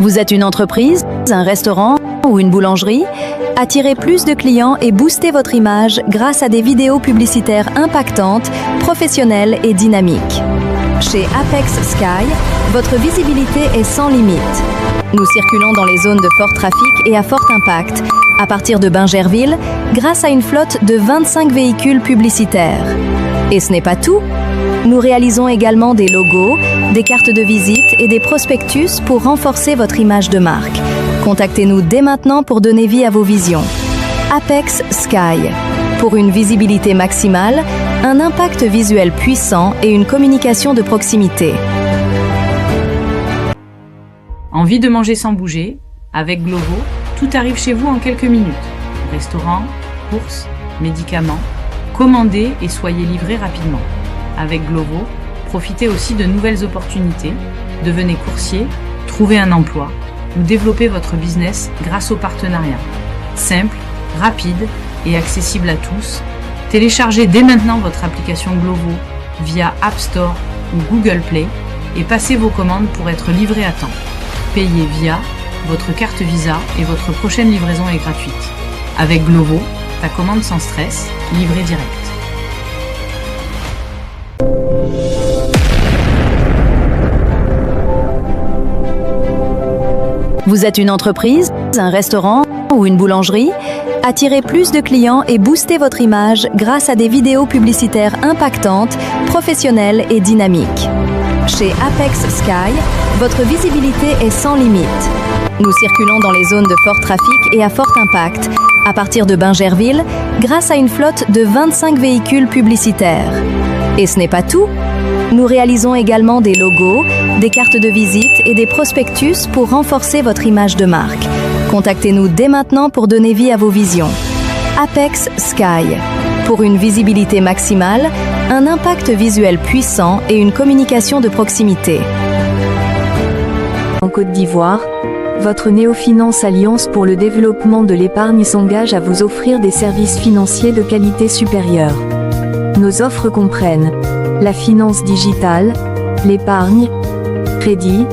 Vous êtes une entreprise, un restaurant ou une boulangerie? Attirez plus de clients et boostez votre image grâce à des vidéos publicitaires impactantes, professionnelles et dynamiques. Chez Apex Sky, votre visibilité est sans limite. Nous circulons dans les zones de fort trafic et à fort impact, à partir de Bingerville, grâce à une flotte de 25 véhicules publicitaires. Et ce n'est pas tout. Nous réalisons également des logos, des cartes de visite et des prospectus pour renforcer votre image de marque. Contactez-nous dès maintenant pour donner vie à vos visions. Apex Sky. Pour une visibilité maximale, un impact visuel puissant et une communication de proximité. Envie de manger sans bouger? Avec Glovo, tout arrive chez vous en quelques minutes. Restaurant, courses, médicaments, commandez et soyez livrés rapidement. Avec Glovo, profitez aussi de nouvelles opportunités, devenez coursier, trouvez un emploi ou développez votre business grâce aux partenariats. Simple, rapide et accessible à tous, téléchargez dès maintenant votre application Glovo via App Store ou Google Play et passez vos commandes pour être livré à temps. Payez via votre carte Visa et votre prochaine livraison est gratuite. Avec Glovo, ta commande sans stress, livrée direct. Vous êtes une entreprise, un restaurant ou une boulangerie? Attirez plus de clients et boostez votre image grâce à des vidéos publicitaires impactantes, professionnelles et dynamiques. Chez Apex Sky, votre visibilité est sans limite. Nous circulons dans les zones de fort trafic et à fort impact, à partir de Bingerville, grâce à une flotte de 25 véhicules publicitaires. Et ce n'est pas tout. Nous réalisons également des logos, des cartes de visite et des prospectus pour renforcer votre image de marque. Contactez-nous dès maintenant pour donner vie à vos visions. Apex Sky. Pour une visibilité maximale, un impact visuel puissant et une communication de proximité. En Côte d'Ivoire, votre Néofinance Alliance pour le développement de l'épargne s'engage à vous offrir des services financiers de qualité supérieure. Nos offres comprennent la finance digitale, l'épargne, crédit,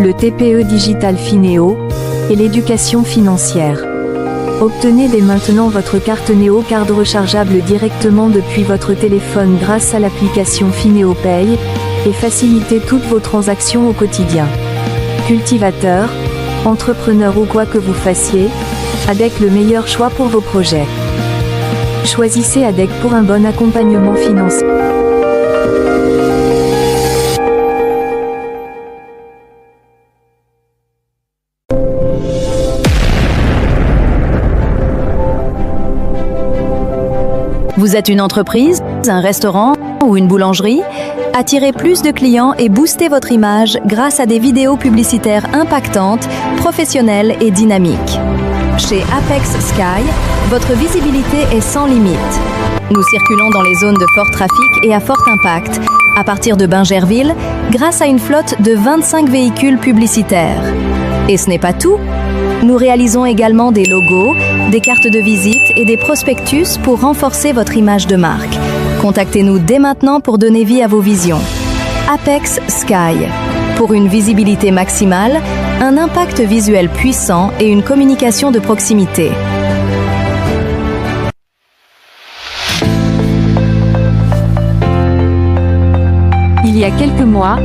le TPE digital Finéo et l'éducation financière. Obtenez dès maintenant votre carte Néo-Card rechargeable directement depuis votre téléphone grâce à l'application Finéo Pay et facilitez toutes vos transactions au quotidien. Cultivateur, entrepreneur ou quoi que vous fassiez, ADEC le meilleur choix pour vos projets. Choisissez ADEC pour un bon accompagnement financier. Vous êtes une entreprise, un restaurant ou une boulangerie? Attirez plus de clients et boostez votre image grâce à des vidéos publicitaires impactantes, professionnelles et dynamiques. Chez Apex Sky, votre visibilité est sans limite. Nous circulons dans les zones de fort trafic et à fort impact, à partir de Bingerville, grâce à une flotte de 25 véhicules publicitaires. Et ce n'est pas tout. Nous réalisons également des logos, des cartes de visite et des prospectus pour renforcer votre image de marque. Contactez-nous dès maintenant pour donner vie à vos visions. Apex Sky. Pour une visibilité maximale, un impact visuel puissant et une communication de proximité. Il y a quelques mois,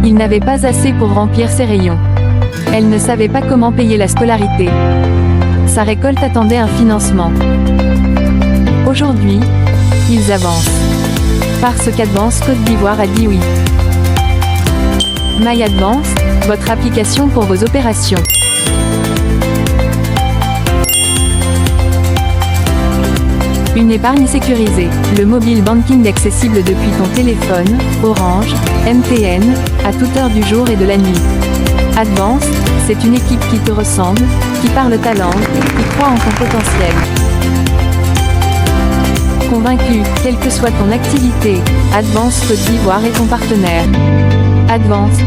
il n'avait pas assez pour remplir ses rayons. Elle ne savait pas comment payer la scolarité. Sa récolte attendait un financement. Aujourd'hui, ils avancent. Parce qu'Advance Côte d'Ivoire a dit oui. MyAdvance, votre application pour vos opérations. Une épargne sécurisée. Le mobile banking accessible depuis ton téléphone, Orange, MTN, à toute heure du jour et de la nuit. Advance, c'est une équipe qui te ressemble, qui parle ta langue, qui croit en ton potentiel. Convaincu, quelle que soit ton activité, Advance Côte d'Ivoire est ton partenaire. Advance,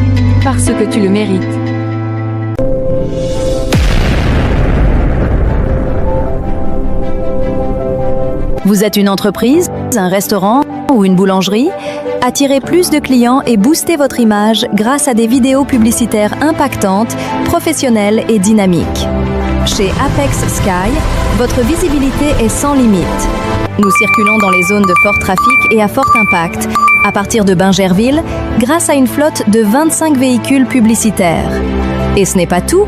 parce que tu le mérites. Vous êtes une entreprise, un restaurant ou une boulangerie? Attirez plus de clients et boostez votre image grâce à des vidéos publicitaires impactantes, professionnelles et dynamiques. Chez Apex Sky, votre visibilité est sans limite. Nous circulons dans les zones de fort trafic et à fort impact, à partir de Bingerville, grâce à une flotte de 25 véhicules publicitaires. Et ce n'est pas tout.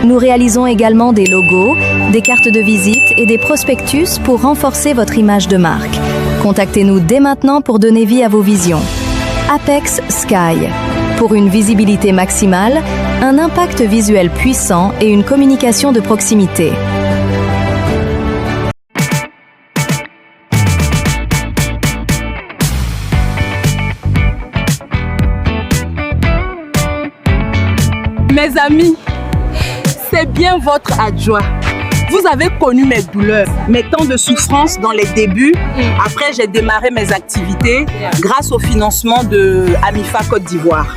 Nous réalisons également des logos, des cartes de visite et des prospectus pour renforcer votre image de marque. Contactez-nous dès maintenant pour donner vie à vos visions. Apex Sky. Pour une visibilité maximale, un impact visuel puissant et une communication de proximité. Mes amis, c'est bien votre adjoint. Vous avez connu mes douleurs, mes temps de souffrance dans les débuts. Après, j'ai démarré mes activités grâce au financement de Amifa Côte d'Ivoire.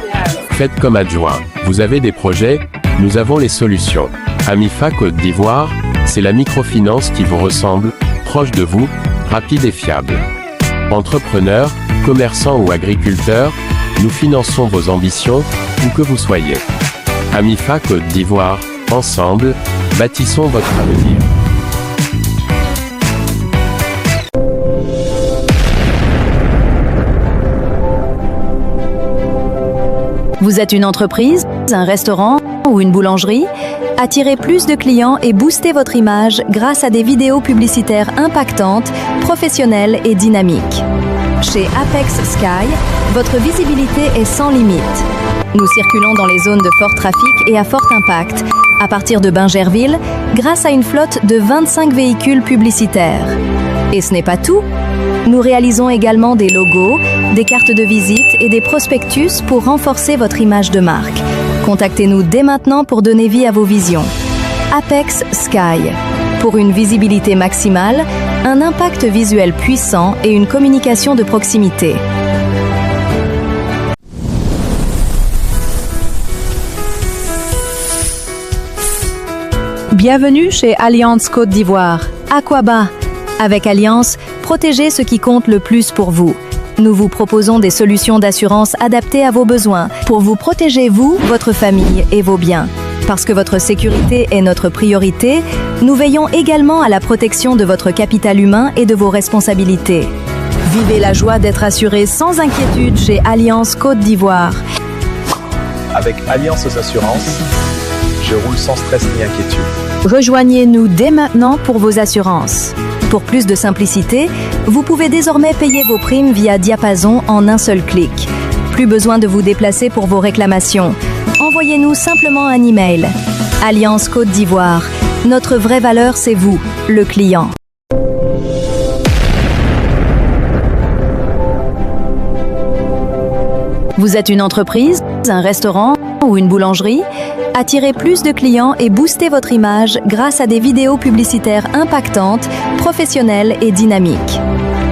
Faites comme adjoint. Vous avez des projets, nous avons les solutions. Amifa Côte d'Ivoire, c'est la microfinance qui vous ressemble, proche de vous, rapide et fiable. Entrepreneurs, commerçants ou agriculteurs, nous finançons vos ambitions, où que vous soyez. Amifa Côte d'Ivoire, ensemble, bâtissons votre avenir. Vous êtes une entreprise, un restaurant ou une boulangerie? Attirez plus de clients et boostez votre image grâce à des vidéos publicitaires impactantes, professionnelles et dynamiques. Chez Apex Sky, votre visibilité est sans limite. Nous circulons dans les zones de fort trafic et à fort impact, à partir de Bingerville, grâce à une flotte de 25 véhicules publicitaires. Et ce n'est pas tout. Nous réalisons également des logos, des cartes de visite et des prospectus pour renforcer votre image de marque. Contactez-nous dès maintenant pour donner vie à vos visions. Apex Sky. Pour une visibilité maximale, un impact visuel puissant et une communication de proximité. Bienvenue chez Alliance Côte d'Ivoire. Aquaba. Avec Alliance, protégez ce qui compte le plus pour vous. Nous vous proposons des solutions d'assurance adaptées à vos besoins pour vous protéger, vous, votre famille et vos biens. Parce que votre sécurité est notre priorité, nous veillons également à la protection de votre capital humain et de vos responsabilités. Vivez la joie d'être assuré sans inquiétude chez Alliance Côte d'Ivoire. Avec Alliance Assurances, je roule sans stress ni inquiétude. Rejoignez-nous dès maintenant pour vos assurances. Pour plus de simplicité, vous pouvez désormais payer vos primes via Diapason en un seul clic. Plus besoin de vous déplacer pour vos réclamations. Envoyez-nous simplement un email. Alliance Côte d'Ivoire. Notre vraie valeur, c'est vous, le client. Vous êtes une entreprise, un restaurant ou une boulangerie? Attirez plus de clients et boostez votre image grâce à des vidéos publicitaires impactantes, professionnelles et dynamiques.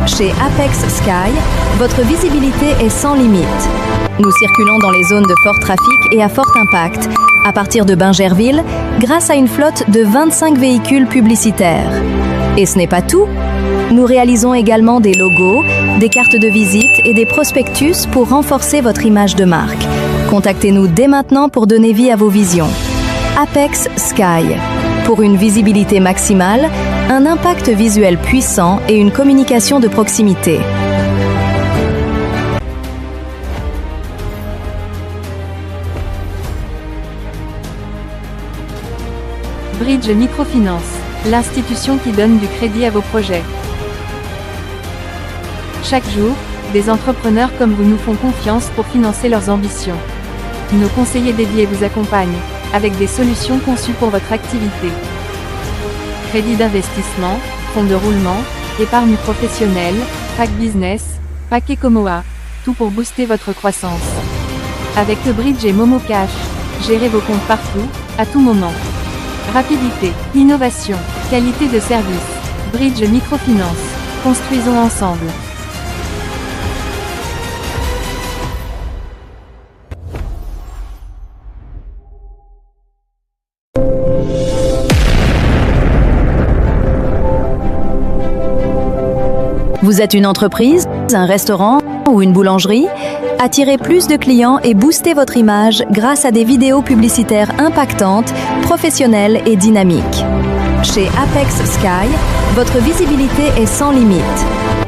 Chez Apex Sky, votre visibilité est sans limite. Nous circulons dans les zones de fort trafic et à fort impact, à partir de Bingerville, grâce à une flotte de 25 véhicules publicitaires. Et ce n'est pas tout. Nous réalisons également des logos, des cartes de visite et des prospectus pour renforcer votre image de marque. Contactez-nous dès maintenant pour donner vie à vos visions. Apex Sky. Pour une visibilité maximale, un impact visuel puissant et une communication de proximité. Bridge Microfinance, l'institution qui donne du crédit à vos projets. Chaque jour, des entrepreneurs comme vous nous font confiance pour financer leurs ambitions. Nos conseillers dédiés vous accompagnent, avec des solutions conçues pour votre activité. Crédit d'investissement, fonds de roulement, épargne professionnelle, pack business, pack Ecomoa, tout pour booster votre croissance. Avec le Bridge et Momo Cash, gérez vos comptes partout, à tout moment. Rapidité, innovation, qualité de service. Bridge Microfinance. Construisons ensemble. Vous êtes une entreprise, un restaurant ou une boulangerie? Attirez plus de clients et boostez votre image grâce à des vidéos publicitaires impactantes, professionnelles et dynamiques. Chez Apex Sky, votre visibilité est sans limite.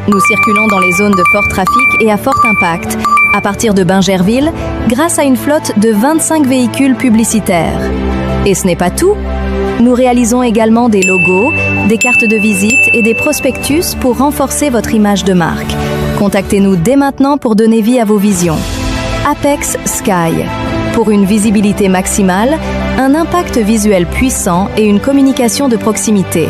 Nous circulons dans les zones de fort trafic et à fort impact, à partir de Bingerville, grâce à une flotte de 25 véhicules publicitaires. Et ce n'est pas tout. Nous réalisons également des logos, des cartes de visite et des prospectus pour renforcer votre image de marque. Contactez-nous dès maintenant pour donner vie à vos visions. Apex Sky. Pour une visibilité maximale, un impact visuel puissant et une communication de proximité.